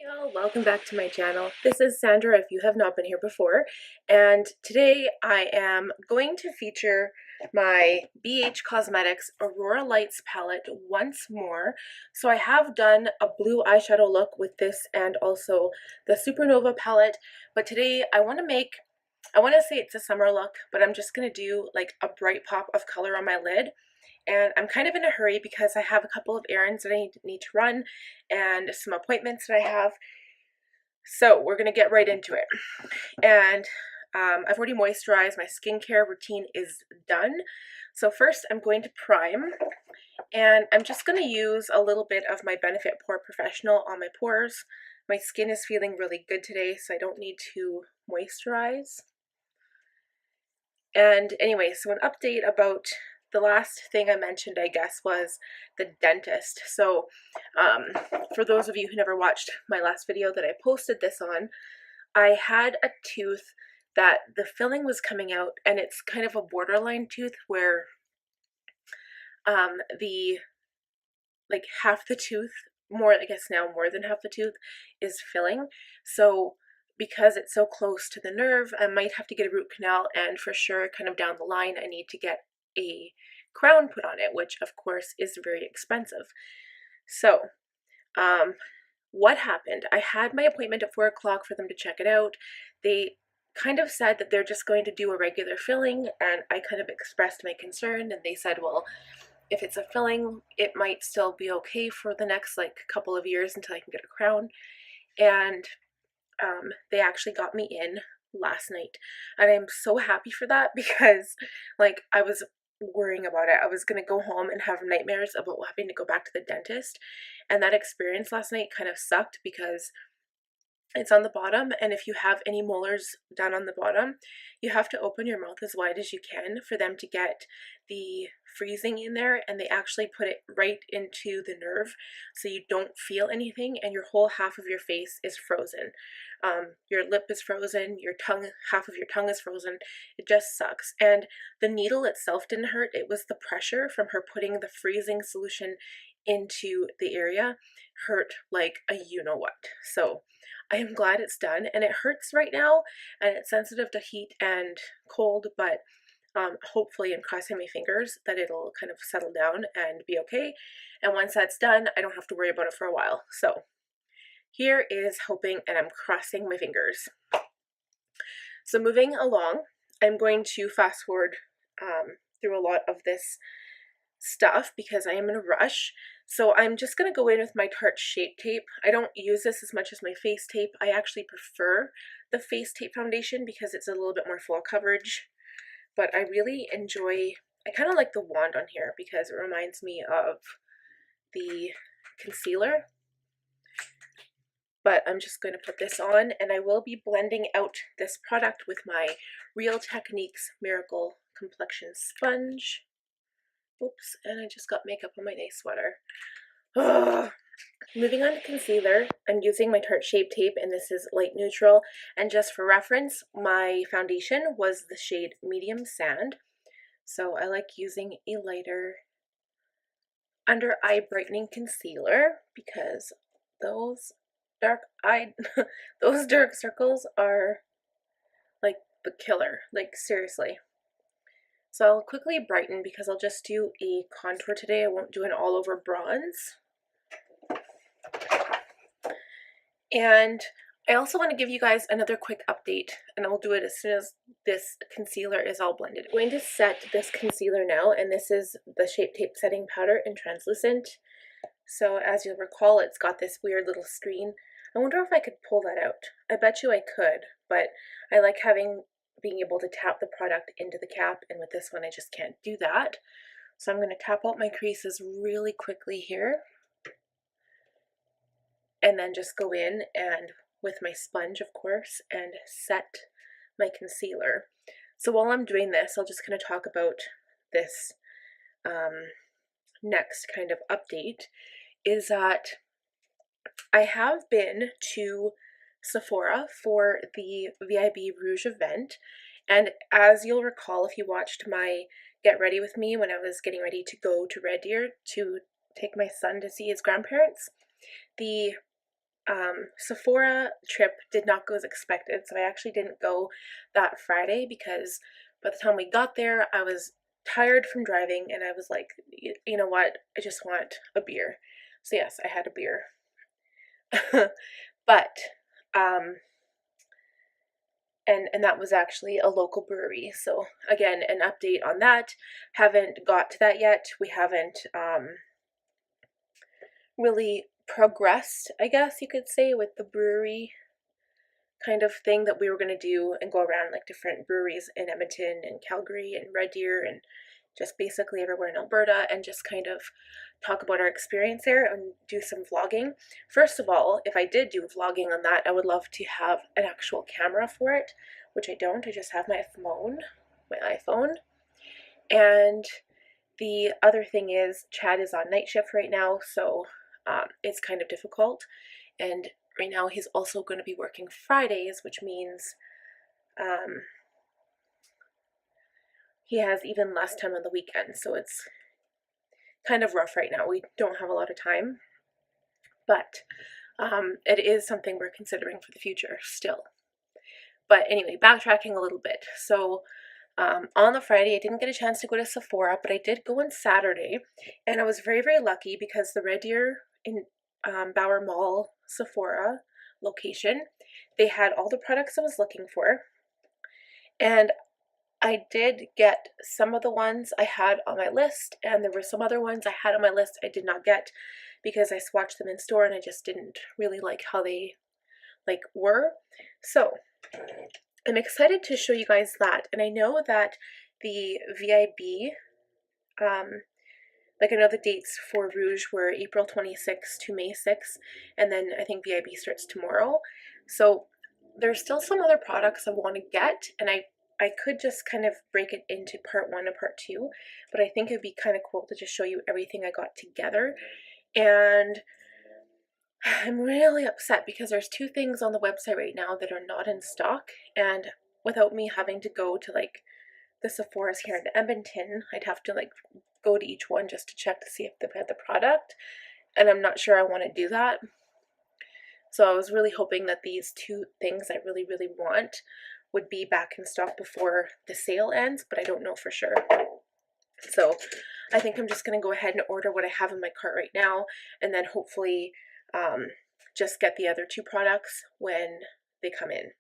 Y'all, welcome back to my channel. This is Sandra if you have not been here before, and today I am going to feature my BH Cosmetics Aurora Lights palette once more. So I have done a blue eyeshadow look with this and also the Supernova palette, but today I want to say it's a summer look, but I'm just going to do like a bright pop of color on my lid. And I'm kind of in a hurry because I have a couple of errands that I need to run and some appointments that I have. So we're going to get right into it. And I've already moisturized. My skincare routine is done. So first I'm going to prime. And I'm just going to use a little bit of my Benefit Porefessional on my pores. My skin is feeling really good today, so I don't need to moisturize. And anyway, so an update about the last thing I mentioned, I guess, was the dentist. So for those of you who never watched my last video that I posted this on, I had a tooth that the filling was coming out, and it's kind of a borderline tooth where like half the tooth, I guess now more than half the tooth, is filling. So because it's so close to the nerve, I might have to get a root canal, and for sure kind of down the line I need to get a crown put on it, which of course is very expensive. So what happened? I had my appointment at 4 o'clock for them to check it out. They kind of said that they're just going to do a regular filling, and I kind of expressed my concern, and they said, well, if it's a filling, it might still be okay for the next like couple of years until I can get a crown. And they actually got me in last night, and I'm so happy for that because like I was worrying about it. I was gonna go home and have nightmares about having to go back to the dentist, and that experience last night kind of sucked because it's on the bottom, and if you have any molars down on the bottom, you have to open your mouth as wide as you can for them to get the freezing in there, and they actually put it right into the nerve so you don't feel anything, and your whole half of your face is frozen. Your lip is frozen, your tongue, half of your tongue is frozen. It just sucks. And the needle itself didn't hurt. It was the pressure from her putting the freezing solution into the area hurt like a you-know-what. So I am glad it's done, and it hurts right now, and it's sensitive to heat and cold, but hopefully, I'm crossing my fingers that it'll kind of settle down and be okay. And once that's done, I don't have to worry about it for a while. So here is hoping, and I'm crossing my fingers. So moving along, I'm going to fast forward through a lot of this stuff because I am in a rush. So I'm just going to go in with my Tarte Shape Tape. I don't use this as much as my face tape. I actually prefer the face tape foundation because it's a little bit more full coverage. But I really enjoy, I kind of like the wand on here because it reminds me of the concealer. But I'm just going to put this on, and I will be blending out this product with my Real Techniques Miracle Complexion Sponge. Oops, and I just got makeup on my nice sweater. Ugh. Moving on to concealer, I'm using my Tarte Shape Tape, and this is light neutral. And just for reference, my foundation was the shade Medium Sand. So I like using a lighter under eye brightening concealer because those those dark circles are like the killer, like seriously. So I'll quickly brighten because I'll just do a contour today. I won't do an all over bronze. And I also want to give you guys another quick update, and I'll do it as soon as this concealer is all blended. I'm going to set this concealer now, and this is the Shape Tape setting powder in translucent. So as you'll recall, it's got this weird little screen. I wonder if I could pull that out. I bet you I could, but I like being able to tap the product into the cap, and with this one I just can't do that. So I'm going to tap out my creases really quickly here, and then just go in and with my sponge, of course, and set my concealer. So while I'm doing this, I'll just kind of talk about this next kind of update, is that I have been to Sephora for the VIB Rouge event, and as you'll recall if you watched my Get Ready With Me when I was getting ready to go to Red Deer to take my son to see his grandparents, the Sephora trip did not go as expected, so I actually didn't go that Friday because by the time we got there, I was tired from driving and I was like, you know what, I just want a beer. So yes, I had a beer. But and that was actually a local brewery. So again, an update on that. Haven't got to that yet. We haven't really progressed, I guess you could say, with the brewery kind of thing that we were going to do and go around like different breweries in Edmonton and Calgary and Red Deer and just basically everywhere in Alberta and just kind of talk about our experience there and do some vlogging. First of all, if I did do vlogging on that, I would love to have an actual camera for it, which I don't. I just have my iPhone. And the other thing is Chad is on night shift right now, so it's kind of difficult. And right now he's also going to be working Fridays, which means he has even less time on the weekend, so it's kind of rough right now. We don't have a lot of time, but it is something we're considering for the future still. But anyway, backtracking a little bit. So on the Friday, I didn't get a chance to go to Sephora, but I did go on Saturday, and I was very, very lucky because the Red Deer in Bauer Mall Sephora location, they had all the products I was looking for, and I did get some of the ones I had on my list, and there were some other ones I had on my list I did not get because I swatched them in store and I just didn't really like how they were. So I'm excited to show you guys that. And I know that the VIB, I know the dates for Rouge were April 26th to May 6th, and then I think VIB starts tomorrow. So there's still some other products I want to get, and I could just kind of break it into part 1 and part 2, but I think it'd be kind of cool to just show you everything I got together. And I'm really upset because there's 2 things on the website right now that are not in stock, and without me having to go to like the Sephora's here in Edmonton, I'd have to like go to each one just to check to see if they've had the product, and I'm not sure I want to do that. So I was really hoping that these 2 things I really, really want would be back in stock before the sale ends, but I don't know for sure. So I think I'm just going to go ahead and order what I have in my cart right now, and then hopefully just get the other 2 products when they come in.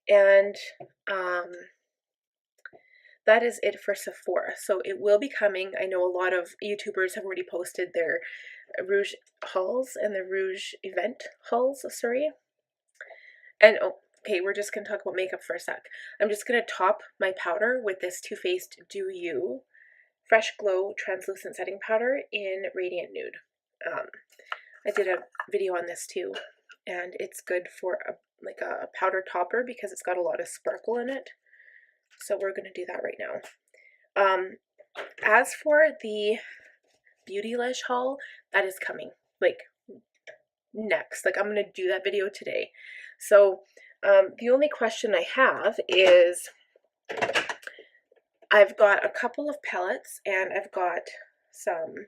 And that is it for Sephora. So it will be coming. I know a lot of YouTubers have already posted their Rouge hauls and the Rouge event hauls, sorry. And okay, we're just going to talk about makeup for a sec. I'm just going to top my powder with this Too Faced Do You Fresh Glow Translucent Setting Powder in Radiant Nude. I did a video on this too, and it's good for a powder topper because it's got a lot of sparkle in it. So we're going to do that right now. As for the Beautylish haul, that is coming next. I'm going to do that video today. So the only question I have is I've got a couple of palettes and I've got some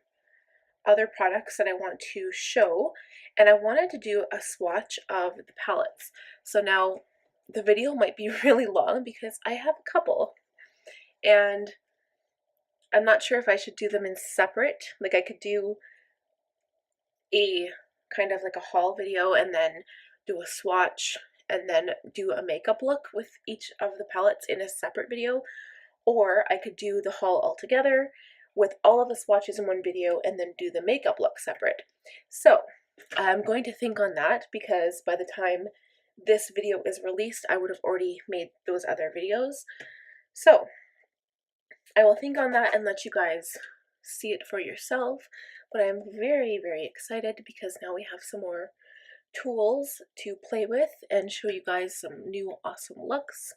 other products that I want to show, and I wanted to do a swatch of the palettes. So now the video might be really long because I have a couple, and I'm not sure if I should do them in separate. I could do a kind of like a haul video and then do a swatch and then do a makeup look with each of the palettes in a separate video, or I could do the haul all together with all of the swatches in one video and then do the makeup look separate. So I'm going to think on that because by the time this video is released, I would have already made those other videos. So I will think on that and let you guys see it for yourself. But I'm very, very excited because now we have some more tools to play with and show you guys some new awesome looks.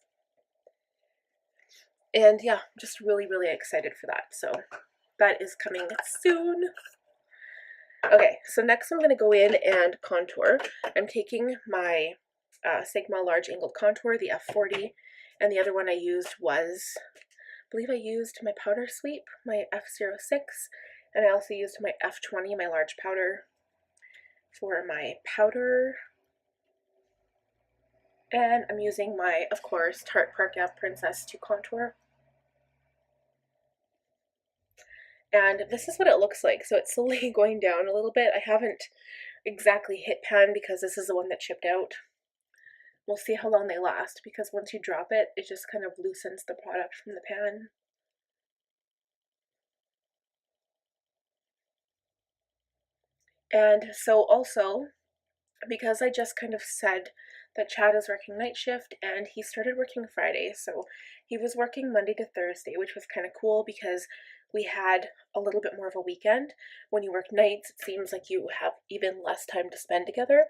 And yeah, I'm just really, really excited for that. So that is coming soon. Okay, so next I'm going to go in and contour. I'm taking my Sigma Large Angled Contour, the F40, and the other one I used was, I believe I used my Powder Sweep, my F06, and I also used my F20, my Large Powder, for my powder. And I'm using my, of course, Tarte Park Ave Princess to contour. And this is what it looks like. So it's slowly going down a little bit. I haven't exactly hit pan because this is the one that chipped out. We'll see how long they last, because once you drop it, it just kind of loosens the product from the pan. And so also, because I just kind of said that Chad is working night shift and he started working Friday, so he was working Monday to Thursday, which was kind of cool because we had a little bit more of a weekend. When you work nights, it seems like you have even less time to spend together.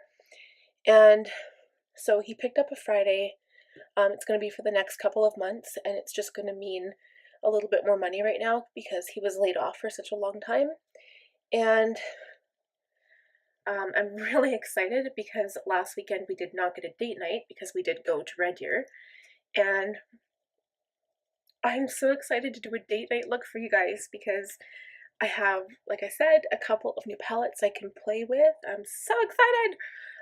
And so he picked up a Friday. It's going to be for the next couple of months, and it's just going to mean a little bit more money right now because he was laid off for such a long time. And I'm really excited because last weekend we did not get a date night because we did go to Red Deer. And I'm so excited to do a date night look for you guys because I have, like I said, a couple of new palettes I can play with. I'm so excited!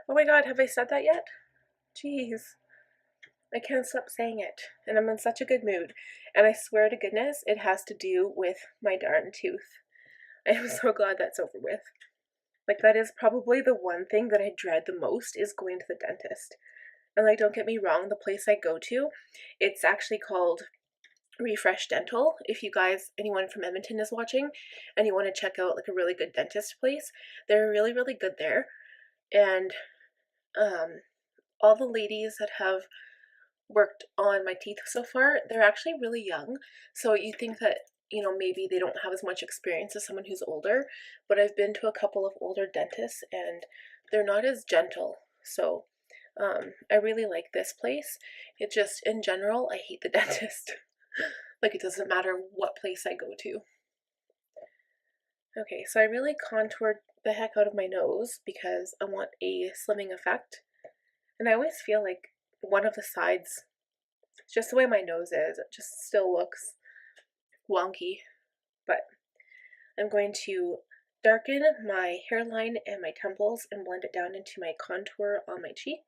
Oh my god, have I said that yet? Jeez. I can't stop saying it. And I'm in such a good mood. And I swear to goodness, it has to do with my darn tooth. I am so glad that's over with. Like, that is probably the one thing that I dread the most, is going to the dentist. And like, don't get me wrong, the place I go to, it's actually called Refresh Dental. If you guys, anyone from Edmonton is watching and you want to check out like a really good dentist place, they're really, really good there. And all the ladies that have worked on my teeth so far, they're actually really young. So you think that, you know, maybe they don't have as much experience as someone who's older, but I've been to a couple of older dentists and they're not as gentle. So I really like this place. It just, in general, I hate the dentist. Like, it doesn't matter what place I go to. Okay, so I really contoured the heck out of my nose because I want a slimming effect. And I always feel like one of the sides, just the way my nose is, it just still looks wonky. But I'm going to darken my hairline and my temples and blend it down into my contour on my cheek.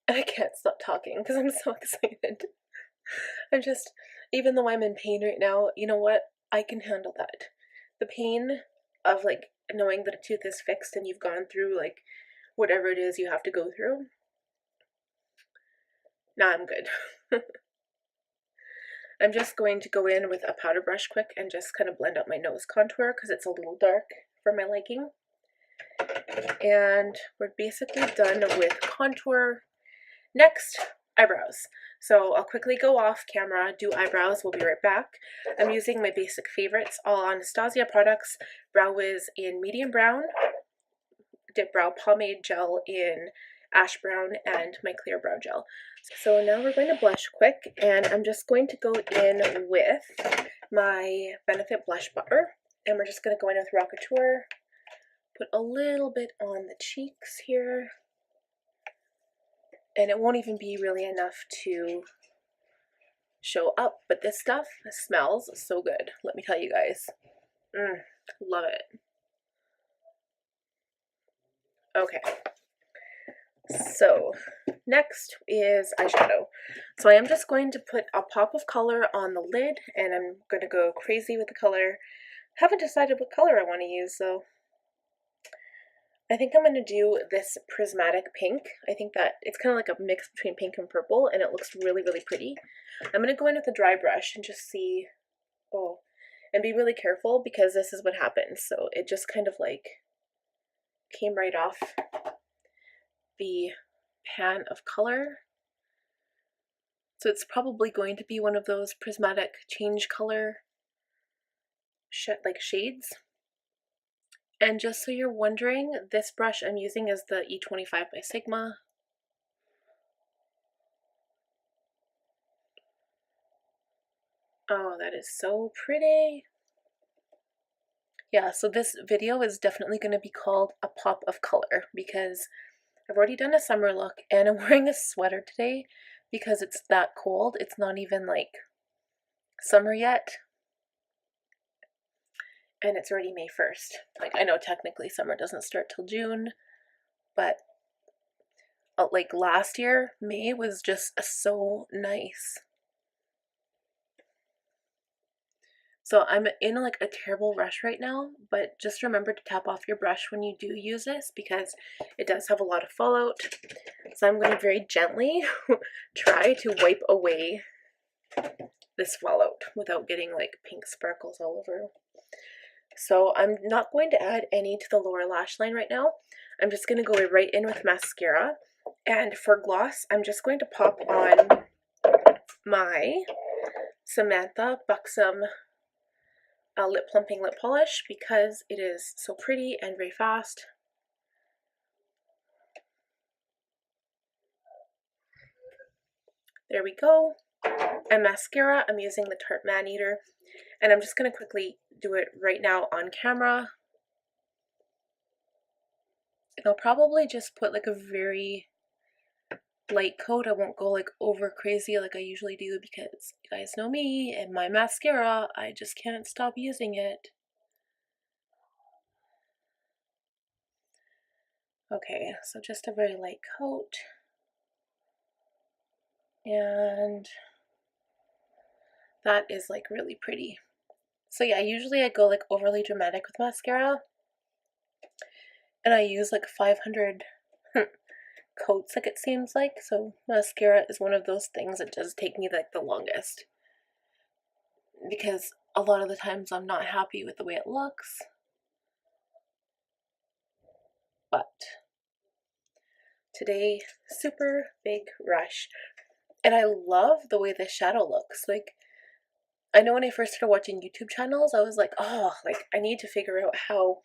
And I can't stop talking because I'm so excited. I'm just, even though I'm in pain right now, you know what? I can handle that. The pain of like knowing that a tooth is fixed and you've gone through like whatever it is you have to go through. Nah, I'm good. I'm just going to go in with a powder brush quick and just kind of blend out my nose contour because it's a little dark for my liking. And we're basically done with contour. Next, eyebrows. So I'll quickly go off camera, do eyebrows, we'll be right back. I'm using my basic favorites, all Anastasia products, Brow Whiz in medium brown, Dip Brow Pomade Gel in ash brown, and my clear brow gel. So now we're going to blush quick, and I'm just going to go in with my Benefit Blush Butter, and we're just going to go in with Rockateur, put a little bit on the cheeks here. And it won't even be really enough to show up, but this stuff smells so good, let me tell you guys. Love it. Okay, so next is eyeshadow. So I am just going to put a pop of color on the lid, and I'm going to go crazy with the color. Haven't decided what color I want to use, though. I think I'm going to do this prismatic pink. I think that it's kind of like a mix between pink and purple, and it looks really, really pretty. I'm going to go in with a dry brush and just see, and be really careful because this is what happens. So it just kind of like came right off the pan of color. So it's probably going to be one of those prismatic change color shades. And just so you're wondering, this brush I'm using is the E25 by Sigma. Oh, that is so pretty. Yeah, so this video is definitely going to be called a pop of color because I've already done a summer look and I'm wearing a sweater today because it's that cold. It's not even like summer yet, and it's already May 1st. Like, I know technically summer doesn't start till June, but like last year, May was just so nice. So I'm in like a terrible rush right now, but just remember to tap off your brush when you do use this because it does have a lot of fallout. So I'm going to very gently try to wipe away this fallout without getting like pink sparkles all over. So I'm not going to add any to the lower lash line right now. I'm just going to go right in with mascara. And for gloss, I'm just going to pop on my Samantha Buxom lip plumping lip polish because it is so pretty and very fast. There we go. And mascara, I'm using the Tarte Maneater, and I'm just going to quickly do it right now on camera. And I'll probably just put like a very light coat. I won't go like over crazy like I usually do because you guys know me and my mascara, I just can't stop using it. Okay, so just a very light coat. And that is like really pretty. So yeah, usually I go like overly dramatic with mascara, and I use like 500 coats, like it seems like. So mascara is one of those things that does take me like the longest because a lot of the times I'm not happy with the way it looks. But today, super big rush. And I love the way this shadow looks. Like, I know when I first started watching YouTube channels, I was like, oh, like I need to figure out how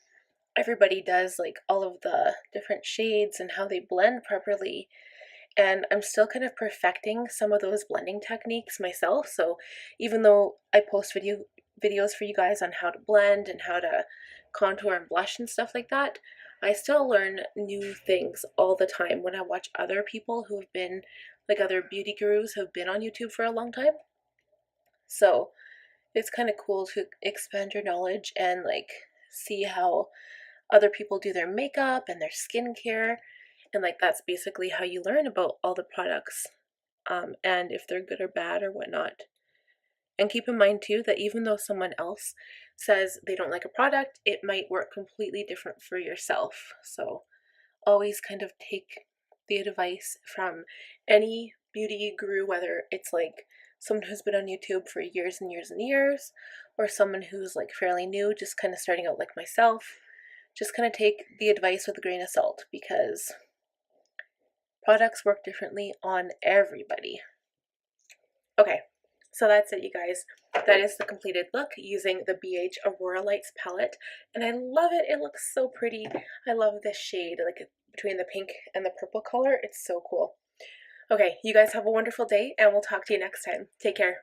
everybody does like all of the different shades and how they blend properly. And I'm still kind of perfecting some of those blending techniques myself. So even though I post videos for you guys on how to blend and how to contour and blush and stuff like that, I still learn new things all the time when I watch other people who have been like other beauty gurus who have been on YouTube for a long time. So it's kind of cool to expand your knowledge and like see how other people do their makeup and their skincare, and like that's basically how you learn about all the products and if they're good or bad or whatnot. And keep in mind too that even though someone else says they don't like a product, it might work completely different for yourself. So always kind of take the advice from any beauty guru, whether it's like someone who's been on YouTube for years and years and years, or someone who's like fairly new, just kind of starting out like myself. Just kind of take the advice with a grain of salt because products work differently on everybody. Okay, so that's it, you guys. That is the completed look using the BH Aurora Lights palette, and I love it. It looks so pretty. I love this shade, like between the pink and the purple color. It's so cool. Okay, you guys have a wonderful day, and we'll talk to you next time. Take care.